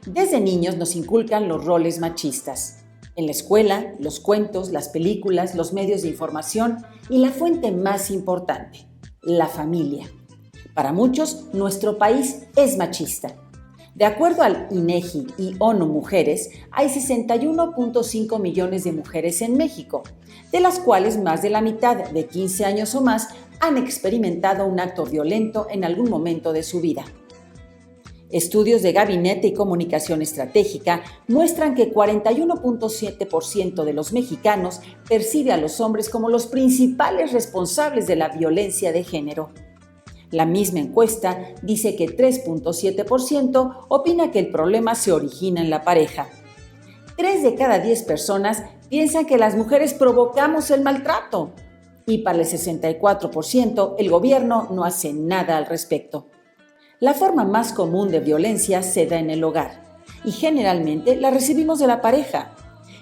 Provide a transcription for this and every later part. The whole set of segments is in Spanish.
Desde niños nos inculcan los roles machistas. En la escuela, los cuentos, las películas, los medios de información y la fuente más importante, la familia. Para muchos, nuestro país es machista. De acuerdo al INEGI y ONU Mujeres, hay 61.5 millones de mujeres en México, de las cuales más de la mitad, de 15 años o más, han experimentado un acto violento en algún momento de su vida. Estudios de Gabinete y Comunicación Estratégica muestran que 41.7% de los mexicanos percibe a los hombres como los principales responsables de la violencia de género. La misma encuesta dice que 3.7% opina que el problema se origina en la pareja. 3 de cada 10 personas piensan que las mujeres provocamos el maltrato. Y para el 64%, el gobierno no hace nada al respecto. La forma más común de violencia se da en el hogar y generalmente la recibimos de la pareja.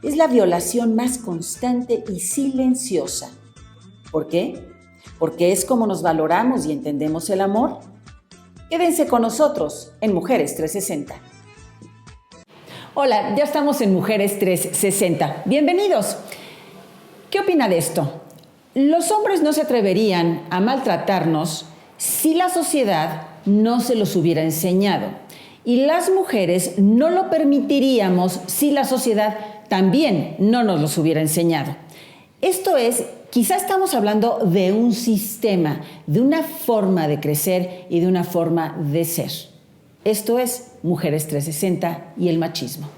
Es la violación más constante y silenciosa. ¿Por qué? Porque es como nos valoramos y entendemos el amor. Quédense con nosotros en Mujeres 360. Hola, ya estamos en Mujeres 360. Bienvenidos. ¿Qué opina de esto? Los hombres no se atreverían a maltratarnos si la sociedad no se los hubiera enseñado. Y las mujeres no lo permitiríamos si la sociedad también no nos los hubiera enseñado. Esto es, quizá estamos hablando de un sistema, de una forma de crecer y de una forma de ser. Esto es Mujeres 360 y el machismo.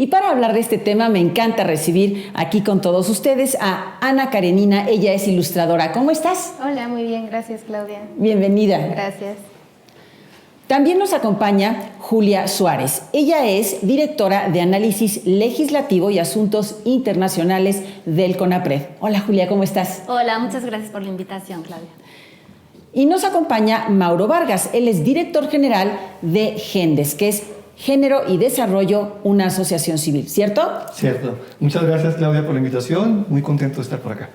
Y para hablar de este tema me encanta recibir aquí con todos ustedes a Ana Karenina. Ella es ilustradora. ¿Cómo estás? Hola, muy bien. Gracias, Claudia. Bienvenida. Gracias. También nos acompaña Julia Suárez. Ella es directora de Análisis Legislativo y Asuntos Internacionales del CONAPRED. Hola, Julia, ¿cómo estás? Hola, muchas gracias por la invitación, Claudia. Y nos acompaña Mauro Vargas. Él es director general de GENDES, que es Género y Desarrollo, una asociación civil, ¿cierto? Cierto. Muchas gracias, Claudia, por la invitación. Muy contento de estar por acá.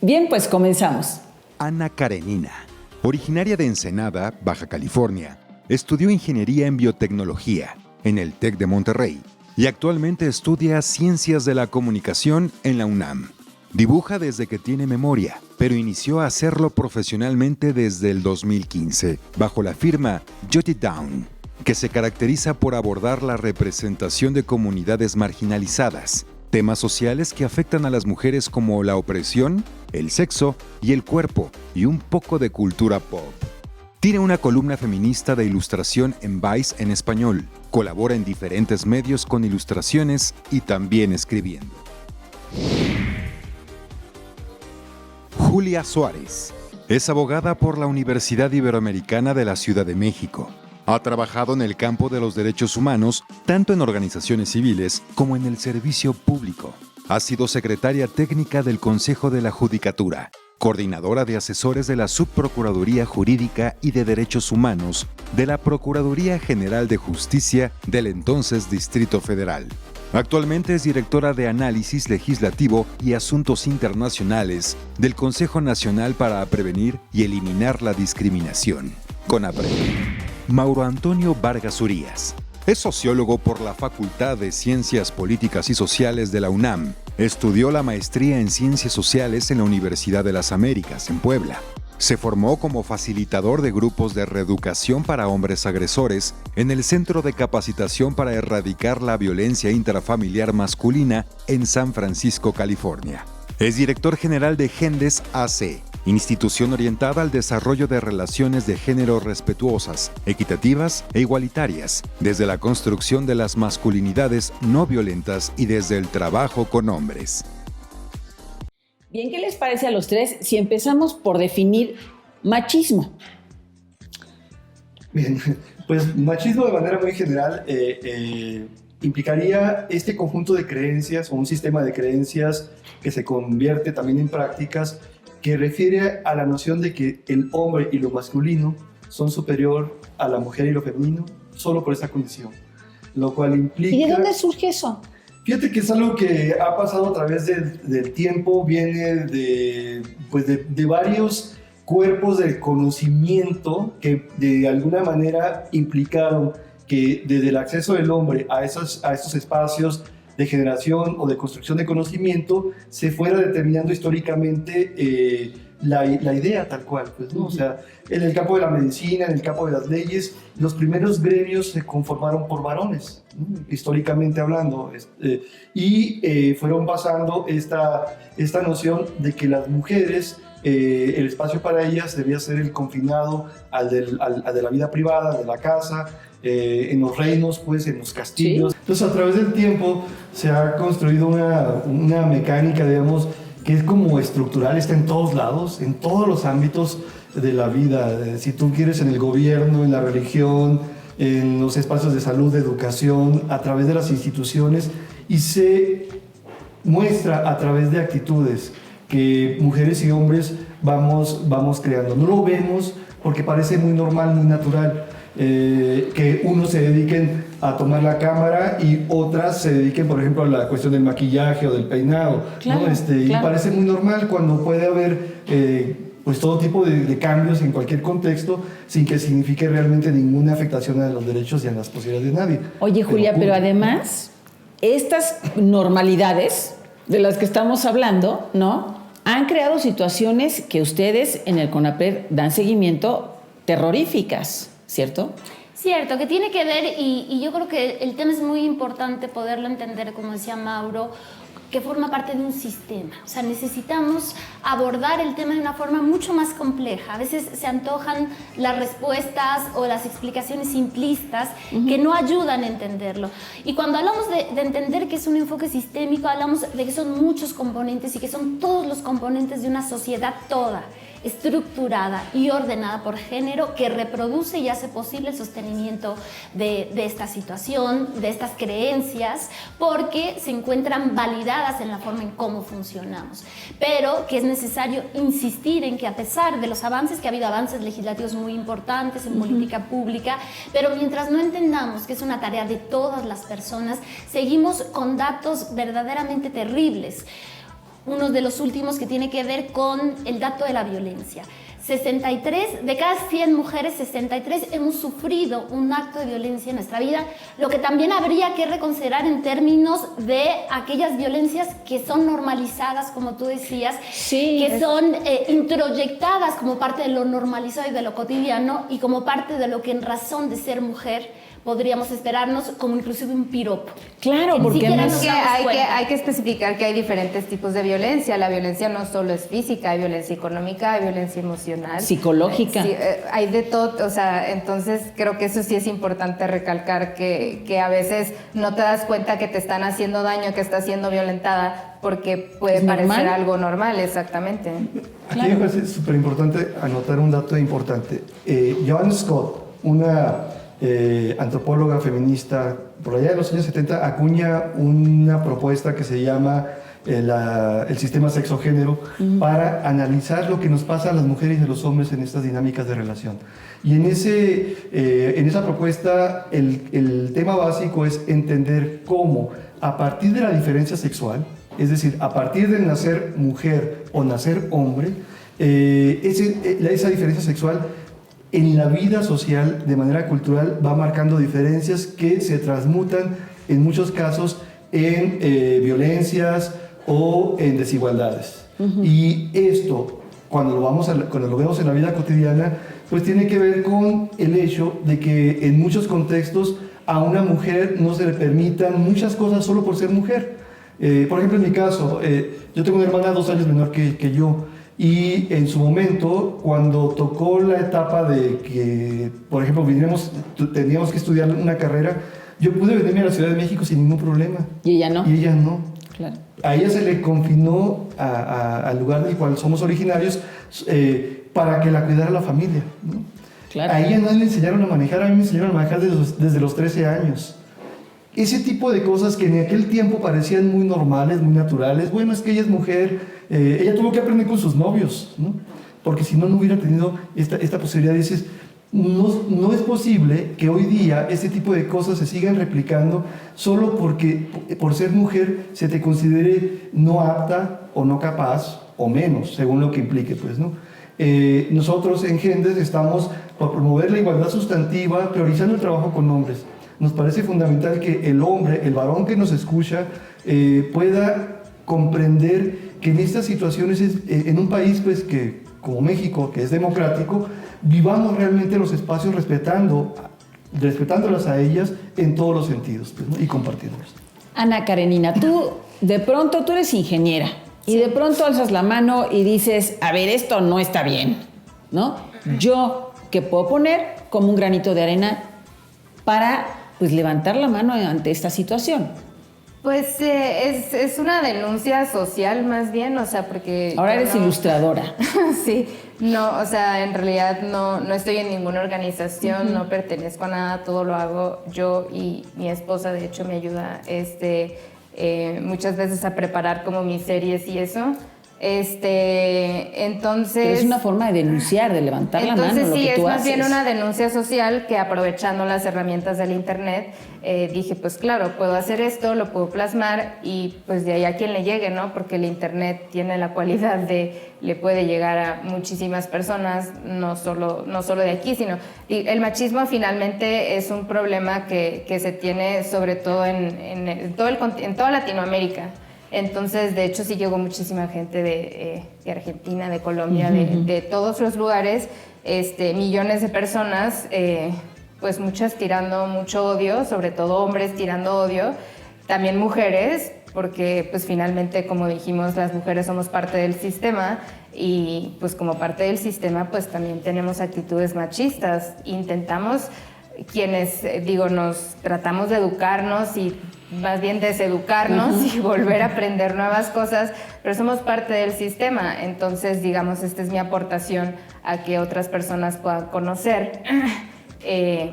Bien, pues comenzamos. Ana Karenina, originaria de Ensenada, Baja California, estudió Ingeniería en Biotecnología en el TEC de Monterrey y actualmente estudia Ciencias de la Comunicación en la UNAM. Dibuja desde que tiene memoria, pero inició a hacerlo profesionalmente desde el 2015, bajo la firma Jot It Down, que se caracteriza por abordar la representación de comunidades marginalizadas, temas sociales que afectan a las mujeres como la opresión, el sexo y el cuerpo, y un poco de cultura pop. Tiene una columna feminista de ilustración en Vice en español, colabora en diferentes medios con ilustraciones y también escribiendo. Julia Suárez es abogada por la Universidad Iberoamericana de la Ciudad de México. Ha trabajado en el campo de los derechos humanos, tanto en organizaciones civiles como en el servicio público. Ha sido secretaria técnica del Consejo de la Judicatura, coordinadora de asesores de la Subprocuraduría Jurídica y de Derechos Humanos de la Procuraduría General de Justicia del entonces Distrito Federal. Actualmente es directora de Análisis Legislativo y Asuntos Internacionales del Consejo Nacional para Prevenir y Eliminar la Discriminación, CONAPRED. Mauro Antonio Vargas Urías es sociólogo por la Facultad de Ciencias Políticas y Sociales de la UNAM. Estudió la maestría en Ciencias Sociales en la Universidad de las Américas, en Puebla. Se formó como facilitador de grupos de reeducación para hombres agresores en el Centro de Capacitación para Erradicar la Violencia Intrafamiliar Masculina en San Francisco, California. Es director general de GENDES AC, institución orientada al desarrollo de relaciones de género respetuosas, equitativas e igualitarias, desde la construcción de las masculinidades no violentas y desde el trabajo con hombres. Bien, ¿qué les parece a los tres si empezamos por definir machismo? Bien, pues machismo de manera muy general implicaría este conjunto de creencias o un sistema de creencias que se convierte también en prácticas que refiere a la noción de que el hombre y lo masculino son superior a la mujer y lo femenino solo por esta condición, lo cual implica... ¿Y de dónde surge eso? Fíjate que es algo que ha pasado a través del tiempo, viene de varios cuerpos del conocimiento que de alguna manera implicaron que desde el acceso del hombre a estos espacios de generación o de construcción de conocimiento se fuera determinando históricamente la idea tal cual, pues, ¿no? O sea, en el campo de la medicina, en el campo de las leyes, los primeros gremios se conformaron por varones, ¿no? Históricamente hablando, y fueron basando esta noción de que las mujeres, el espacio para ellas debía ser el confinado al de la vida privada, de la casa, en los reinos, pues, en los castillos. ¿Sí? Entonces, a través del tiempo se ha construido una mecánica, digamos, que es como estructural, está en todos lados, en todos los ámbitos de la vida. Si tú quieres, en el gobierno, en la religión, en los espacios de salud, de educación, a través de las instituciones, y se muestra a través de actitudes que mujeres y hombres vamos creando. No lo vemos porque parece muy normal, muy natural. Que unos se dediquen a tomar la cámara y otras se dediquen, por ejemplo, a la cuestión del maquillaje o del peinado, claro, ¿no? Claro. Y parece muy normal cuando puede haber pues todo tipo de cambios en cualquier contexto sin que signifique realmente ninguna afectación a los derechos y a las posibilidades de nadie. Oye, Julia, pero además, estas normalidades de las que estamos hablando, ¿no?, han creado situaciones que ustedes en el CONAPRED dan seguimiento terroríficas, ¿cierto? Cierto, que tiene que ver, y yo creo que el tema es muy importante poderlo entender, como decía Mauro, que forma parte de un sistema. O sea, necesitamos abordar el tema de una forma mucho más compleja. A veces se antojan las respuestas o las explicaciones simplistas que no ayudan a entenderlo. Y cuando hablamos de entender que es un enfoque sistémico, hablamos de que son muchos componentes y que son todos los componentes de una sociedad toda, estructurada y ordenada por género, que reproduce y hace posible el sostenimiento de esta situación, de estas creencias, porque se encuentran validadas en la forma en cómo funcionamos. Pero que es necesario insistir en que, a pesar de los avances, que ha habido avances legislativos muy importantes en política pública, pero mientras no entendamos que es una tarea de todas las personas, seguimos con datos verdaderamente terribles. Uno de los últimos que tiene que ver con el dato de la violencia. 63, de cada 100 mujeres, 63 hemos sufrido un acto de violencia en nuestra vida, lo que también habría que reconsiderar en términos de aquellas violencias que son normalizadas, como tú decías, sí, que son introyectadas como parte de lo normalizado y de lo cotidiano, y como parte de lo que en razón de ser mujer podríamos esperarnos, como inclusive un piropo. Claro, porque hay que especificar que hay diferentes tipos de violencia. La violencia no solo es física, hay violencia económica, hay violencia emocional, psicológica. Sí, hay de todo, o sea, entonces creo que eso sí es importante recalcar, que a veces no te das cuenta que te están haciendo daño, que estás siendo violentada, porque puede parecer algo normal, exactamente. Aquí me parece súper importante anotar un dato importante. Joan Scott, una antropóloga feminista, por allá de los años 70, acuña una propuesta que se llama el sistema sexo-género para analizar lo que nos pasa a las mujeres y a los hombres en estas dinámicas de relación. Y en esa propuesta el tema básico es entender cómo, a partir de la diferencia sexual, es decir, a partir de nacer mujer o nacer hombre, esa diferencia sexual en la vida social, de manera cultural, va marcando diferencias que se transmutan en muchos casos en violencias o en desigualdades. Y esto, cuando lo vemos en la vida cotidiana, pues tiene que ver con el hecho de que en muchos contextos a una mujer no se le permitan muchas cosas solo por ser mujer. Por ejemplo, en mi caso, yo tengo una hermana 2 años menor que yo, Y en su momento, cuando tocó la etapa de que, por ejemplo, teníamos que estudiar una carrera, yo pude venirme a la Ciudad de México sin ningún problema. ¿Y ella no? Y ella no. Claro. A ella se le confinó al lugar del cual somos originarios para que la cuidara la familia, ¿no? Claro. A ella no le enseñaron a manejar, a mí me enseñaron a manejar desde los 13 años. Ese tipo de cosas que en aquel tiempo parecían muy normales, muy naturales. Bueno, es que ella es mujer, ella tuvo que aprender con sus novios, ¿no? Porque si no, no hubiera tenido esta posibilidad. Dices, no es posible que hoy día este tipo de cosas se sigan replicando solo porque por ser mujer se te considere no apta o no capaz o menos, según lo que implique, pues, ¿no? Nosotros en Gendes estamos por promover la igualdad sustantiva, priorizando el trabajo con hombres. Nos parece fundamental que el hombre, el varón que nos escucha, pueda comprender que en estas situaciones, en un país pues, que, como México, que es democrático, vivamos realmente los espacios respetándolas a ellas en todos los sentidos, pues, ¿no? Y compartiéndolos. Ana Karenina, tú eres ingeniera y de pronto alzas la mano y dices, a ver, esto no está bien, ¿no? Yo, ¿qué puedo poner como un granito de arena para pues levantar la mano ante esta situación? Pues es una denuncia social más bien, o sea, porque... Ahora eres ilustradora. Sí, no, o sea, en realidad no estoy en ninguna organización, no pertenezco a nada, todo lo hago yo y mi esposa, de hecho, me ayuda muchas veces a preparar como mis series y eso. Entonces... Pero es una forma de denunciar, de levantar la mano, lo que tú haces. Entonces sí, es más bien una denuncia social que aprovechando las herramientas del internet, dije, pues claro, puedo hacer esto, lo puedo plasmar y pues de ahí a quien le llegue, ¿no? Porque el internet tiene la cualidad le puede llegar a muchísimas personas, no solo de aquí, sino... Y el machismo finalmente es un problema que se tiene sobre todo en toda Latinoamérica. Entonces, de hecho, sí llegó muchísima gente de Argentina, de Colombia, de todos los lugares, millones de personas, pues muchas tirando mucho odio, sobre todo hombres tirando odio, también mujeres, porque pues finalmente, como dijimos, las mujeres somos parte del sistema y pues como parte del sistema pues también tenemos actitudes machistas. Intentamos, nos tratamos de educarnos y más bien deseducarnos y volver a aprender nuevas cosas, pero somos parte del sistema, entonces digamos esta es mi aportación a que otras personas puedan conocer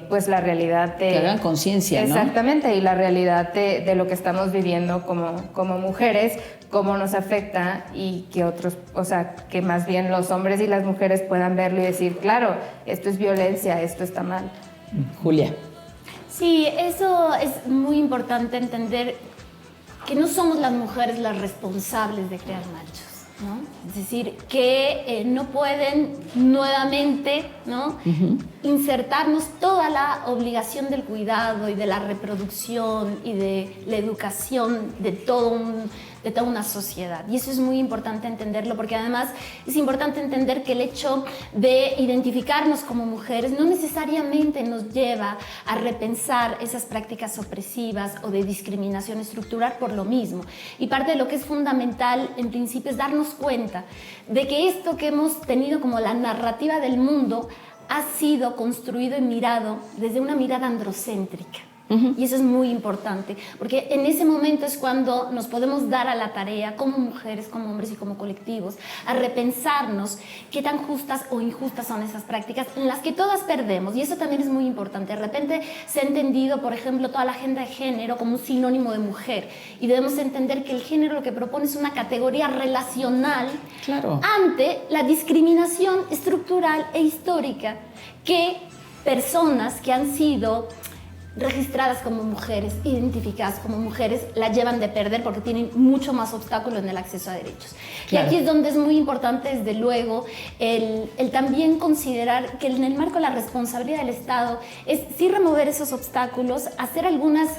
pues la realidad de... Que hagan conciencia, ¿no? Exactamente, y la realidad de lo que estamos viviendo como mujeres, cómo nos afecta y que otros, o sea, que más bien los hombres y las mujeres puedan verlo y decir, claro, esto es violencia, esto está mal. Julia. Sí, eso es muy importante entender que no somos las mujeres las responsables de crear machos, ¿no? Es decir, que no pueden nuevamente, ¿no? Insertarnos toda la obligación del cuidado y de la reproducción y de la educación de toda una sociedad. Y eso es muy importante entenderlo, porque además es importante entender que el hecho de identificarnos como mujeres no necesariamente nos lleva a repensar esas prácticas opresivas o de discriminación estructural por lo mismo. Y parte de lo que es fundamental, en principio, es darnos cuenta de que esto que hemos tenido como la narrativa del mundo ha sido construido y mirado desde una mirada androcéntrica. Y eso es muy importante, porque en ese momento es cuando nos podemos dar a la tarea, como mujeres, como hombres y como colectivos, a repensarnos qué tan justas o injustas son esas prácticas en las que todas perdemos. Y eso también es muy importante. De repente se ha entendido, por ejemplo, toda la agenda de género como un sinónimo de mujer. Y debemos entender que el género lo que propone es una categoría relacional ante la discriminación estructural e histórica que personas que han sido registradas como mujeres, identificadas como mujeres, la llevan de perder porque tienen mucho más obstáculos en el acceso a derechos. Claro. Y aquí es donde es muy importante, desde luego, el también considerar que en el marco de la responsabilidad del Estado es sí remover esos obstáculos, hacer algunas,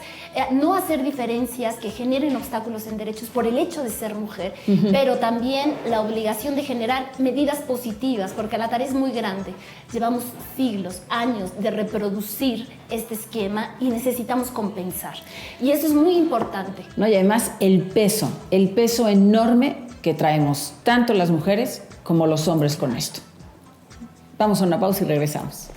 no hacer diferencias que generen obstáculos en derechos por el hecho de ser mujer, pero también la obligación de generar medidas positivas, porque la tarea es muy grande. Llevamos siglos, años de reproducir este esquema y necesitamos compensar. Y eso es muy importante. No, y además el peso enorme que traemos tanto las mujeres como los hombres con esto. Vamos a una pausa y regresamos.